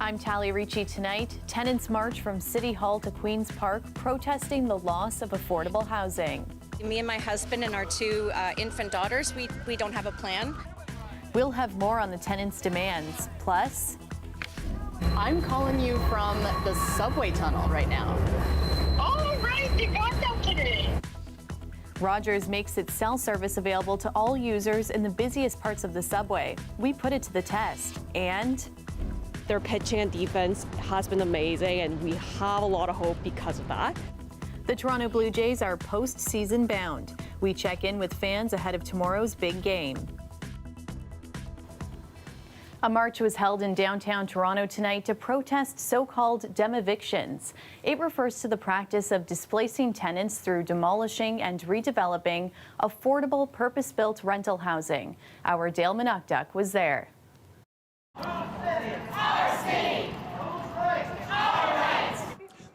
I'm Tally Ricci. Tonight, tenants march from City Hall to Queen's Park protesting the loss of affordable housing. Me and my husband and our two infant daughters, we don't have a plan. We'll have more on the tenants' demands. Plus, I'm calling you from the subway tunnel right now. Oh, right, you got them today. Rogers makes its cell service available to all users in the busiest parts of the subway. We put it to the test. And their pitching and defense has been amazing, and we have a lot of hope because of that. The Toronto Blue Jays are postseason bound. We check in with fans ahead of tomorrow's big game. A march was held in downtown Toronto tonight to protest so-called demevictions. It refers to the practice of displacing tenants through demolishing and redeveloping affordable, purpose-built rental housing. Our Dale Minukduk was there.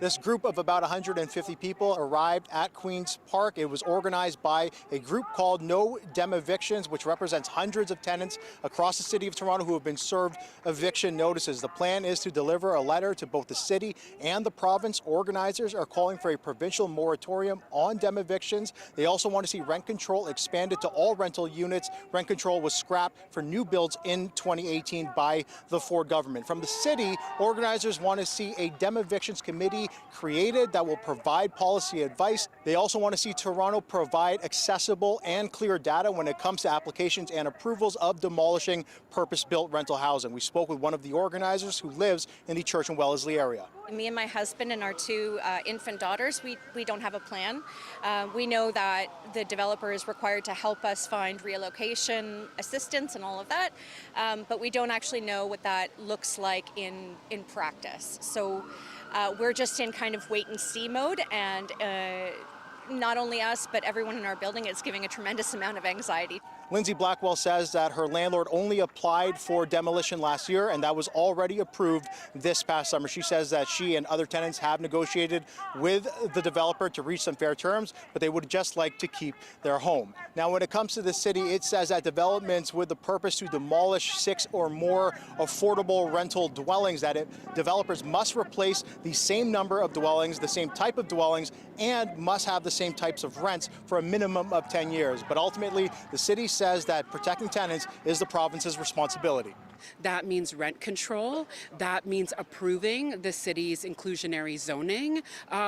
This group of about 150 people arrived at Queen's Park. It was organized by a group called No Demevictions, which represents hundreds of tenants across the city of Toronto who have been served eviction notices. The plan is to deliver a letter to both the city and the province. Organizers are calling for a provincial moratorium on demevictions. They also want to see rent control expanded to all rental units. Rent control was scrapped for new builds in 2018 by the Ford government. From the city, organizers want to see a demevictions committee created that will provide policy advice. They also want to see Toronto provide accessible and clear data when it comes to applications and approvals of demolishing purpose-built rental housing. We spoke with one of the organizers who lives in the Church and Wellesley area. Me and my husband and our two infant daughters, we don't have a plan. We know that the developer is required to help us find relocation assistance and all of that, but we don't actually know what that looks like in practice. So we're just in kind of wait and see mode, and not only us, but everyone in our building is giving a tremendous amount of anxiety. Lindsay Blackwell says that her landlord only applied for demolition last year, and that was already approved this past summer. She says that she and other tenants have negotiated with the developer to reach some fair terms, but they would just like to keep their home. Now, when it comes to the city, it says that developments with the purpose to demolish 6 or more affordable rental dwellings, that developers must replace the same number of dwellings, the same type of dwellings, and must have the same types of rents for a minimum of 10 years. But ultimately, the city says that protecting tenants is the province's responsibility. That means rent control. That means approving the city's inclusionary zoning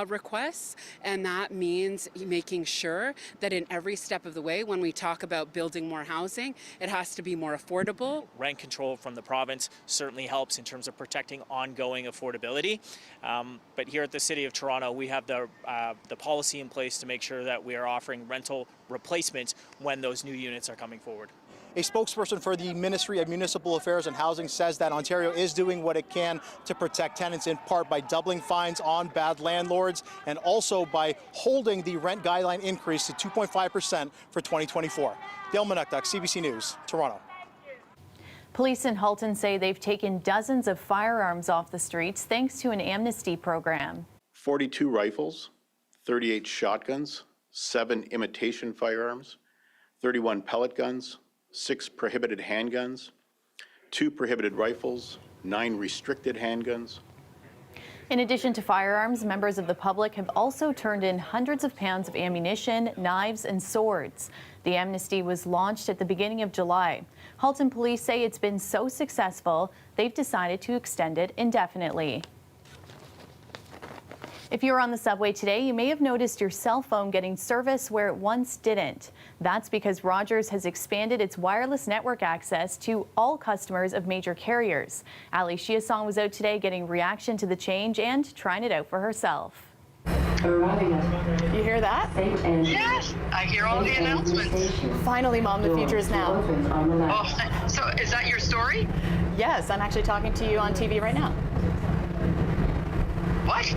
requests. And that means making sure that in every step of the way, when we talk about building more housing, it has to be more affordable. Rent control from the province certainly helps in terms of protecting ongoing affordability. But here at the City of Toronto, we have the policy in place to make sure that we are offering rental replacement when those new units are coming forward. A spokesperson for the Ministry of Municipal Affairs and Housing says that Ontario is doing what it can to protect tenants, in part by doubling fines on bad landlords and also by holding the rent guideline increase to 2.5% for 2024. Dale Minukduk, CBC News, Toronto. Police in Halton say they've taken dozens of firearms off the streets thanks to an amnesty program. 42 rifles, 38 shotguns, 7 imitation firearms, 31 pellet guns, 6 prohibited handguns, 2 prohibited rifles, 9 restricted handguns. In addition to firearms, members of the public have also turned in hundreds of pounds of ammunition, knives, and swords. The amnesty was launched at the beginning of July. Halton police say it's been so successful, they've decided to extend it indefinitely. If you're on the subway today, you may have noticed your cell phone getting service where it once didn't. That's because Rogers has expanded its wireless network access to all customers of major carriers. Ali Chiasson was out today getting reaction to the change and trying it out for herself. You hear that? Yes, I hear all the announcements. Finally, Mom, the future is now. Oh, so is that your story? Yes, I'm actually talking to you on TV right now. What?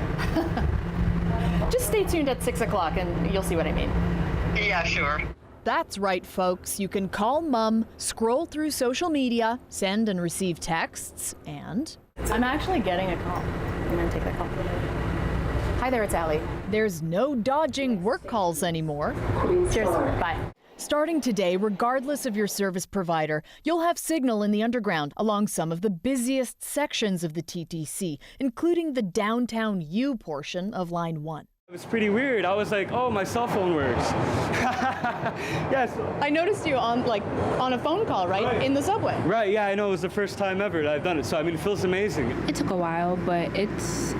Just stay tuned at 6 o'clock and you'll see what I mean. Yeah, sure. That's right, folks. You can call Mom, scroll through social media, send and receive texts, and... I'm actually getting a call. I'm going to take that call. Hi there, it's Ali. There's no dodging work calls anymore. Cheers. Bye. Starting today, regardless of your service provider, you'll have signal in the underground along some of the busiest sections of the TTC, including the downtown U portion of Line 1. It was pretty weird. I was like, oh, my cell phone works. Yes. I noticed you on a phone call, right? In the subway. Right, yeah, I know. It was the first time ever that I've done it. So, I mean, it feels amazing. It took a while, but it's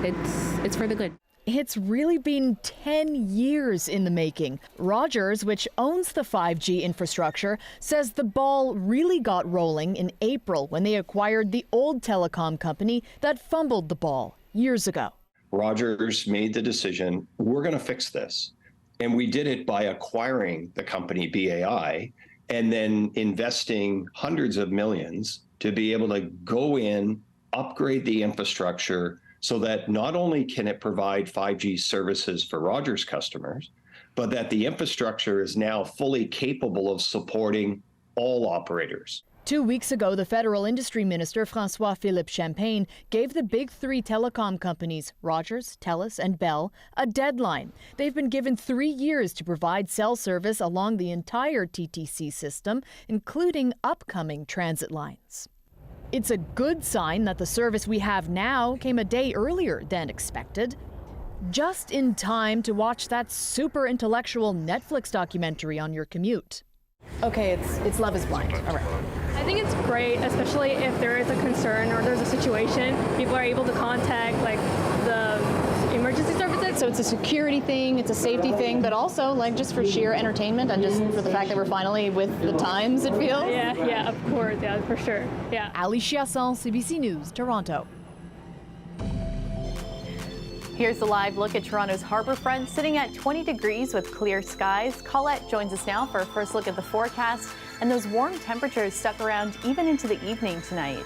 for the good. It's really been 10 years in the making. Rogers, which owns the 5G infrastructure, says the ball really got rolling in April when they acquired the old telecom company that fumbled the ball years ago. Rogers made the decision, we're going to fix this. And we did it by acquiring the company BAI and then investing hundreds of millions to be able to go in, upgrade the infrastructure so that not only can it provide 5G services for Rogers customers, but that the infrastructure is now fully capable of supporting all operators. 2 weeks ago, the federal industry minister, François-Philippe Champagne, gave the big three telecom companies, Rogers, TELUS, and Bell, a deadline. They've been given 3 years to provide cell service along the entire TTC system, including upcoming transit lines. It's a good sign that the service we have now came a day earlier than expected, just in time to watch that super intellectual Netflix documentary on your commute. Okay, it's Love is Blind. All right. I think it's great, especially if there is a concern or there's a situation, people are able to contact the emergency services. So it's a security thing, it's a safety thing, but also just for sheer entertainment and just for the fact that we're finally with the times, it feels. Yeah, of course, yeah, for sure, yeah. Ali Chiasson, CBC News, Toronto. Here's a live look at Toronto's harbourfront, sitting at 20 degrees with clear skies. Colette joins us now for a first look at the forecast, and those warm temperatures stuck around even into the evening tonight.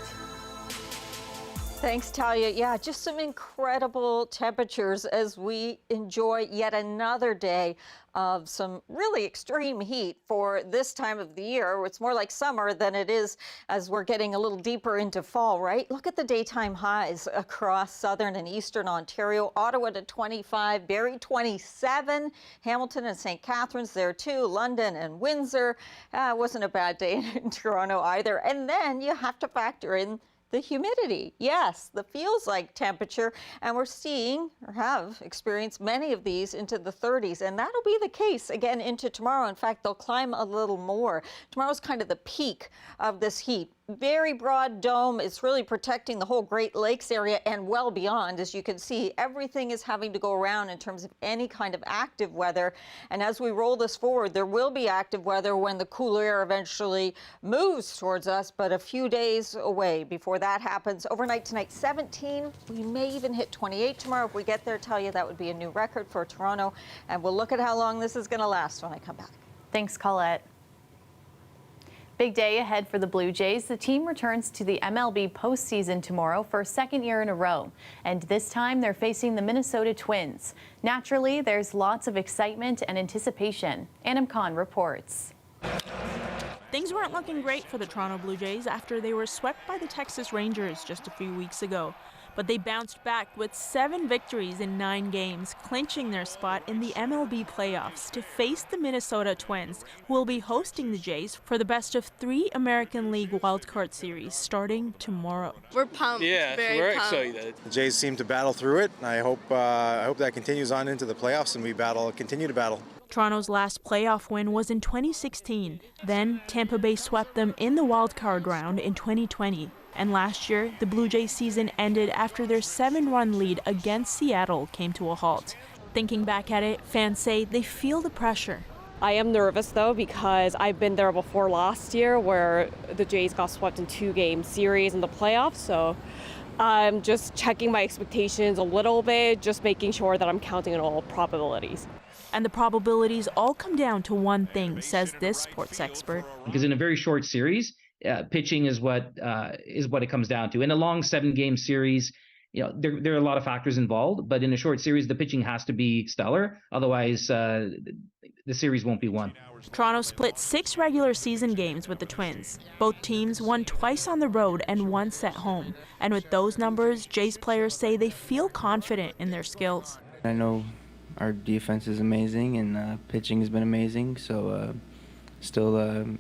Thanks, Talia. Yeah, just some incredible temperatures as we enjoy yet another day of some really extreme heat for this time of the year. It's more like summer than it is as we're getting a little deeper into fall, right? Look at the daytime highs across southern and eastern Ontario. Ottawa to 25, Barrie 27, Hamilton and St. Catharines there too, London and Windsor. Wasn't a bad day in Toronto either. And then you have to factor in the humidity. Yes, the feels like temperature, and we're seeing or have experienced many of these into the 30s, and that'll be the case again into tomorrow. In fact, they'll climb a little more. Tomorrow's kind of the peak of this heat. Very broad dome. It's really protecting the whole Great Lakes area and well beyond. As you can see, everything is having to go around in terms of any kind of active weather. And as we roll this forward, there will be active weather when the cooler air eventually moves towards us, but a few days away before that happens. Overnight tonight, 17. We may even hit 28 tomorrow. If we get there, tell you that would be a new record for Toronto. And we'll look at how long this is going to last when I come back. Thanks, Colette. Big day ahead for the Blue Jays. The team returns to the MLB postseason tomorrow for a second year in a row. And this time they're facing the Minnesota Twins. Naturally, there's lots of excitement and anticipation. Anam Khan reports. Things weren't looking great for the Toronto Blue Jays after they were swept by the Texas Rangers just a few weeks ago. But they bounced back with 7 victories in 9 games, clinching their spot in the MLB playoffs to face the Minnesota Twins, who will be hosting the Jays for the best of 3 American League wildcard series starting tomorrow. We're pumped. Yeah, we're excited. The Jays seem to battle through it. I hope that continues on into the playoffs and we continue to battle. Toronto's last playoff win was in 2016. Then Tampa Bay swept them in the wildcard round in 2020. And last year, the Blue Jays season ended after their 7-run lead against Seattle came to a halt. Thinking back at it, fans say they feel the pressure. I am nervous though because I've been there before last year where the Jays got swept in 2-game series in the playoffs. So I'm just checking my expectations a little bit, just making sure that I'm counting on all probabilities. And the probabilities all come down to one thing, says this sports expert. Because in a very short series, pitching is what it comes down to. In a long 7-game series, there are a lot of factors involved, but in a short series, the pitching has to be stellar. Otherwise, the series won't be won. Toronto split 6 regular season games with the Twins. Both teams won twice on the road and once at home. And with those numbers, Jays players say they feel confident in their skills. I know our defense is amazing and pitching has been amazing, so still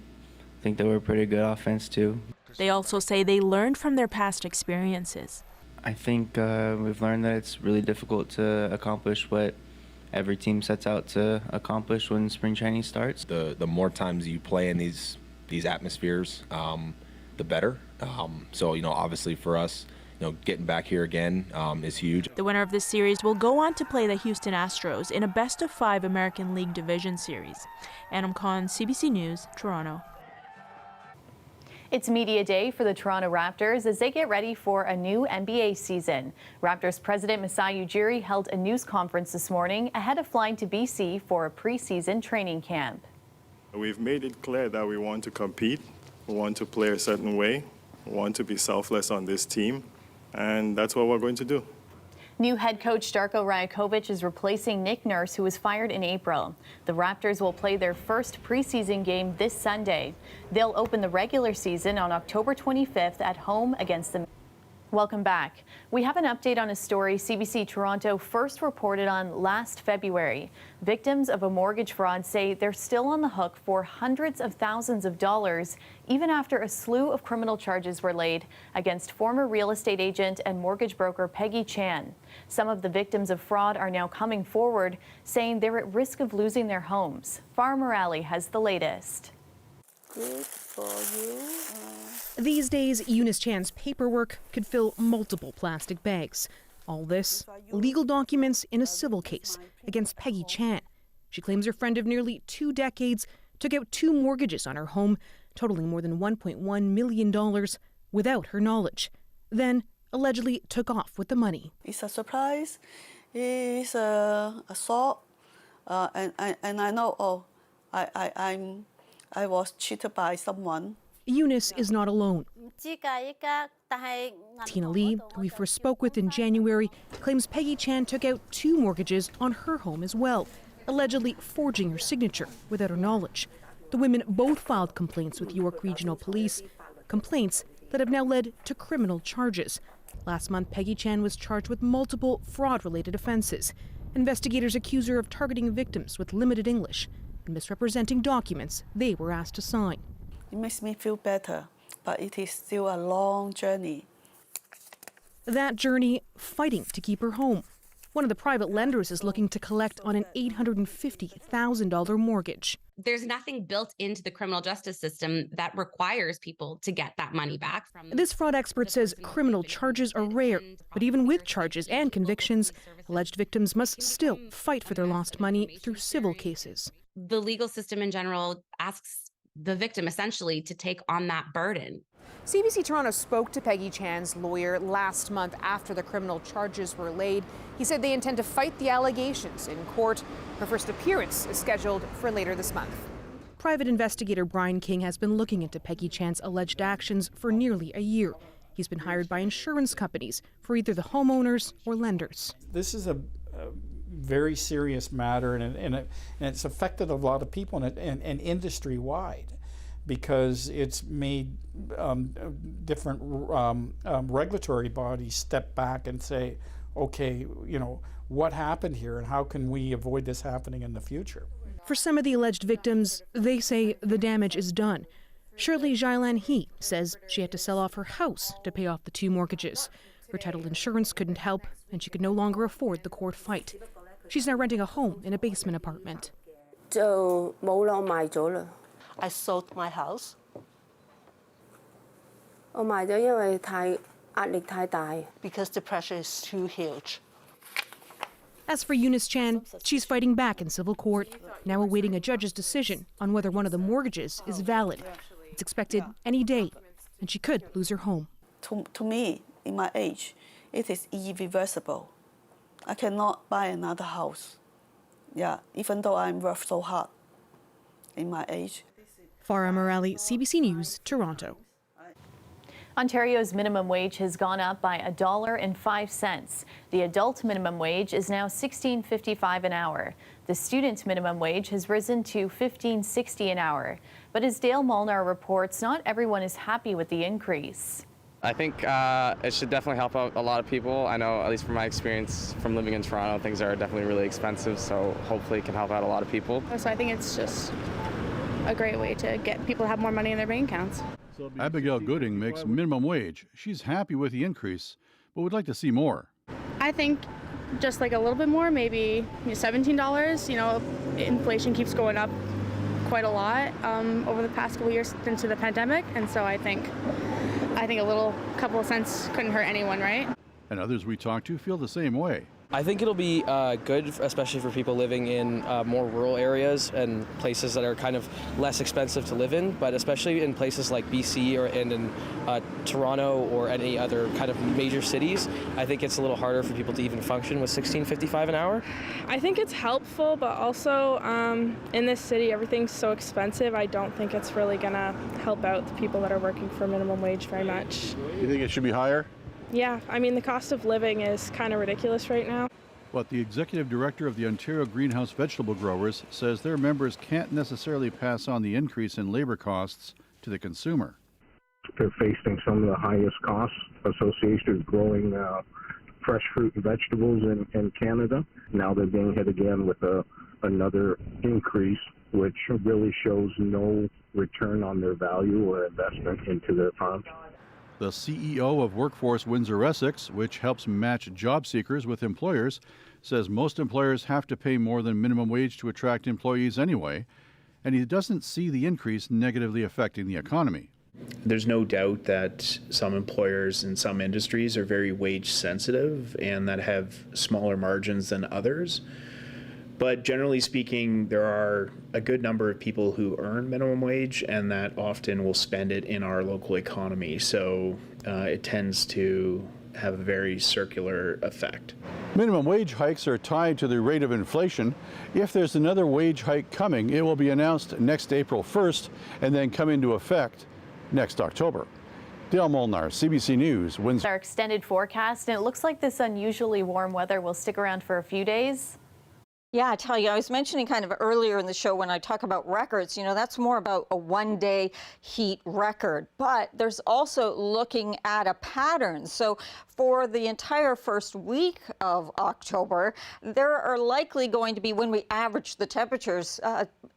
think that we're a pretty good offense too. They also say they learned from their past experiences. I think we've learned that it's really difficult to accomplish what every team sets out to accomplish when spring training starts. The more times you play in these atmospheres, the better. So, obviously for us, getting back here again is huge. The winner of this series will go on to play the Houston Astros in a best-of-5 American League Division Series. Anam Khan, CBC News, Toronto. It's media day for the Toronto Raptors as they get ready for a new NBA season. Raptors president Masai Ujiri held a news conference this morning ahead of flying to BC for a preseason training camp. We've made it clear that we want to compete, we want to play a certain way, we want to be selfless on this team, and that's what we're going to do. New head coach Darko Rajakovic is replacing Nick Nurse, who was fired in April. The Raptors will play their first preseason game this Sunday. They'll open the regular season on October 25th at home against the... Welcome back. We have an update on a story CBC Toronto first reported on last February. Victims of a mortgage fraud say they're still on the hook for hundreds of thousands of dollars, even after a slew of criminal charges were laid against former real estate agent and mortgage broker Peggy Chan. Some of the victims of fraud are now coming forward, saying they're at risk of losing their homes. Farah Morale has the latest. Good for you. These days, Eunice Chan's paperwork could fill multiple plastic bags. All this, legal documents in a civil case against Peggy Chan. She claims her friend of nearly 2 decades took out 2 mortgages on her home, totaling more than $1.1 million without her knowledge. Then, allegedly took off with the money. It's a surprise. It's a thought. And I know, I was cheated by someone. Eunice is not alone. Tina Lee, who we first spoke with in January, claims Peggy Chan took out 2 mortgages on her home as well, allegedly forging her signature without her knowledge. The women both filed complaints with York Regional Police, complaints that have now led to criminal charges. Last month, Peggy Chan was charged with multiple fraud-related offenses. Investigators accuse her of targeting victims with limited English and misrepresenting documents they were asked to sign. It makes me feel better, but it is still a long journey. That journey, fighting to keep her home. One of the private lenders is looking to collect on an $850,000 mortgage. There's nothing built into the criminal justice system that requires people to get that money back from them. This fraud expert says criminal charges are rare, but even with charges and convictions, alleged victims must still fight for their lost money through civil cases. The legal system in general asks the victim essentially to take on that burden. CBC Toronto spoke to Peggy Chan's lawyer last month after the criminal charges were laid. He said they intend to fight the allegations in court. Her first appearance is scheduled for later this month. Private investigator Brian King has been looking into Peggy Chan's alleged actions for nearly a year. He's been hired by insurance companies for either the homeowners or lenders. This is a very serious matter, and it's affected a lot of people and industry-wide, because it's made different regulatory bodies step back and say, okay, what happened here and how can we avoid this happening in the future? For some of the alleged victims, they say the damage is done. Shirley Jailan He says she had to sell off her house to pay off the 2 mortgages. Her title insurance couldn't help, and she could no longer afford the court fight. She's now renting a home in a basement apartment. I sold my house. Because the pressure is too huge. As for Eunice Chan, she's fighting back in civil court, now awaiting a judge's decision on whether one of the mortgages is valid. It's expected any day, and she could lose her home. To me, in my age, it is irreversible. I cannot buy another house. Yeah, even though I'm worked so hard in my age. Farah Morale, CBC News, Toronto. Ontario's minimum wage has gone up by $1.05. The adult minimum wage is now $16.55 an hour. The student minimum wage has risen to $15.60 an hour. But as Dale Molnar reports, not everyone is happy with the increase. I think it should definitely help out a lot of people. I know, at least from my experience from living in Toronto, things are definitely really expensive, so hopefully it can help out a lot of people. So I think it's just a great way to get people to have more money in their bank accounts. Abigail Gooding makes minimum wage. She's happy with the increase, but would like to see more. I think just like a little bit more, maybe $17. You know, inflation keeps going up quite a lot over the past couple of years into the pandemic, and so I think a couple of cents couldn't hurt anyone, right? And others we talk to feel the same way. I think it'll be good, especially for people living in more rural areas and places that are kind of less expensive to live in, but especially in places like BC and in Toronto or any other kind of major cities. I think it's a little harder for people to even function with $16.55 an hour. I think it's helpful, but also in this city, everything's so expensive. I don't think it's really going to help out the people that are working for minimum wage very much. You think it should be higher? Yeah, I mean, the cost of living is kind of ridiculous right now. But the executive director of the Ontario Greenhouse Vegetable Growers says their members can't necessarily pass on the increase in labor costs to the consumer. They're facing some of the highest costs associated with growing fresh fruit and vegetables in Canada. Now they're being hit again with another increase, which really shows no return on their value or investment into their farms. The CEO of Workforce Windsor-Essex, which helps match job seekers with employers, says most employers have to pay more than minimum wage to attract employees anyway, and he doesn't see the increase negatively affecting the economy. There's no doubt that some employers in some industries are very wage sensitive and that have smaller margins than others. But generally speaking, there are a good number of people who earn minimum wage and that often will spend it in our local economy. So it tends to have a very circular effect. Minimum wage hikes are tied to the rate of inflation. If there's another wage hike coming, it will be announced next April 1st and then come into effect next October. Dale Molnar, CBC News, Windsor. Our extended forecast, and it looks like this unusually warm weather will stick around for a few days. Yeah, I tell you, I was mentioning kind of earlier in the show when I talk about records, you know, that's more about a one-day heat record. But there's also looking at a pattern. So for the entire first week of October, there are likely going to be, when we average the temperatures,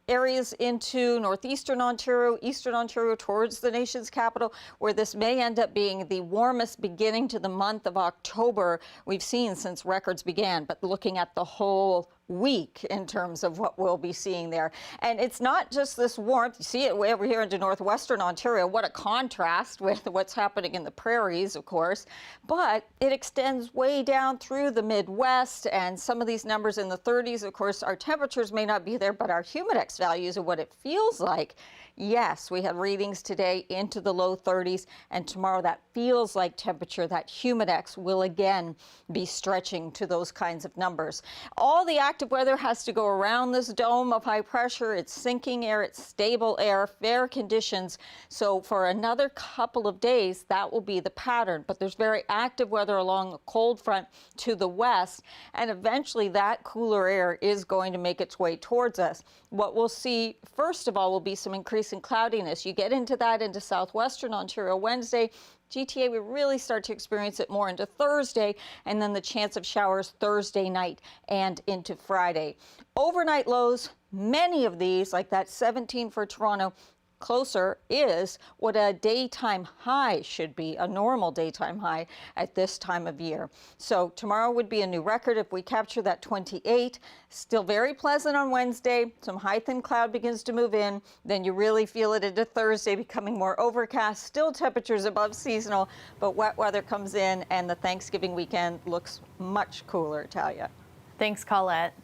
areas into northeastern Ontario, eastern Ontario towards the nation's capital, where this may end up being the warmest beginning to the month of October we've seen since records began. But looking at the whole week in terms of what we'll be seeing there. And it's not just this warmth. You see it way over here into northwestern Ontario. What a contrast with what's happening in the prairies, of course. But it extends way down through the Midwest, and some of these numbers in the 30s. Of course, our temperatures may not be there, but our humidex values and what it feels like. Yes, we had readings today into the low 30s, and tomorrow that feels like temperature, that humidex will again be stretching to those kinds of numbers. All the active weather has to go around this dome of high pressure. It's sinking air, it's stable air, fair conditions. So for another couple of days, that will be the pattern. But there's very active weather along a cold front to the west, and eventually that cooler air is going to make its way towards us. What we'll see, first of all, will be some increase in cloudiness. You get into that into southwestern Ontario Wednesday. GTA, we really start to experience it more into Thursday, and then the chance of showers Thursday night and into Friday. Overnight lows, many of these, like that 17 for Toronto, closer is what a daytime high should be, a normal daytime high at this time of year. So tomorrow would be a new record if we capture that 28. Still very pleasant on Wednesday. Some high thin cloud begins to move in. Then you really feel it into Thursday, becoming more overcast. Still temperatures above seasonal, but wet weather comes in, and the Thanksgiving weekend looks much cooler, Talia. Thanks, Colette.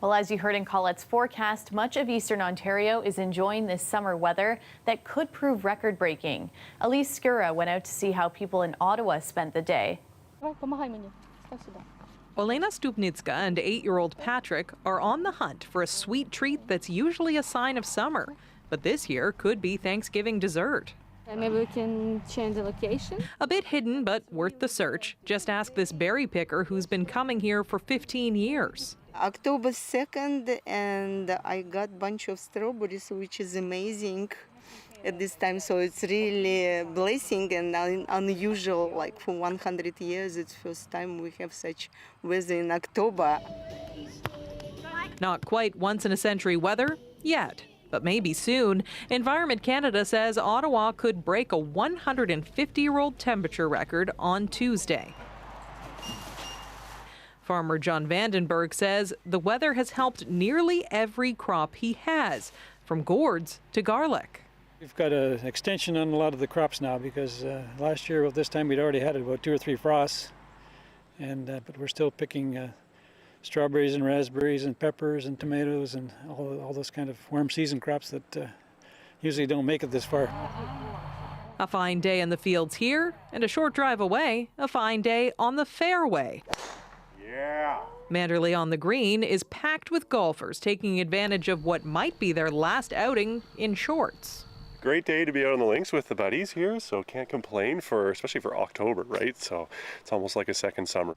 Well, as you heard in Colette's forecast, much of eastern Ontario is enjoying this summer weather that could prove record-breaking. Elise Skura went out to see how people in Ottawa spent the day. Olena Stupnitska and 8-year-old Patrick are on the hunt for a sweet treat that's usually a sign of summer, but this year could be Thanksgiving dessert. Maybe we can change the location. A bit hidden, but worth the search. Just ask this berry picker who's been coming here for 15 years. October 2nd, and I got a bunch of strawberries, which is amazing at this time. So it's really a blessing and unusual. Like for 100 years, it's the first time we have such weather in October. Not quite once in a century weather yet. But maybe soon. Environment Canada says Ottawa could break a 150-year-old temperature record on Tuesday. Farmer John Vandenberg says the weather has helped nearly every crop he has, from gourds to garlic. We've got an extension on a lot of the crops now because last year at this time we'd already had about 2 or 3 frosts, and but we're still picking strawberries and raspberries and peppers and tomatoes and all those kind of warm season crops that usually don't make it this far. A fine day in the fields here, and a short drive away, a fine day on the fairway. Yeah. Manderley on the Green is packed with golfers taking advantage of what might be their last outing in shorts. Great day to be out on the links with the buddies here, so can't complain especially for October, right? So it's almost like a second summer.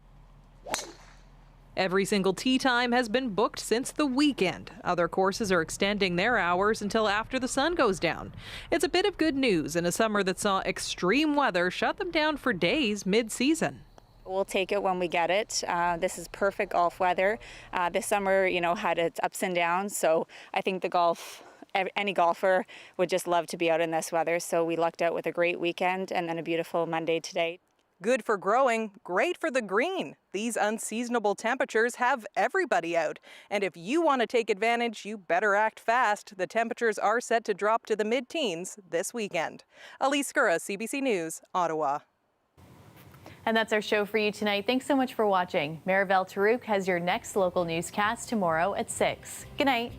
Every single tee time has been booked since the weekend. Other courses are extending their hours until after the sun goes down. It's a bit of good news in a summer that saw extreme weather shut them down for days mid-season. We'll take it when we get it. This is perfect golf weather. This summer, had its ups and downs, so I think any golfer would just love to be out in this weather. So we lucked out with a great weekend and then a beautiful Monday today. Good for growing, great for the green. These unseasonable temperatures have everybody out. And if you want to take advantage, you better act fast. The temperatures are set to drop to the mid-teens this weekend. Elise Skura, CBC News, Ottawa. And that's our show for you tonight. Thanks so much for watching. Maribel Tarouk has your next local newscast tomorrow at 6. Good night.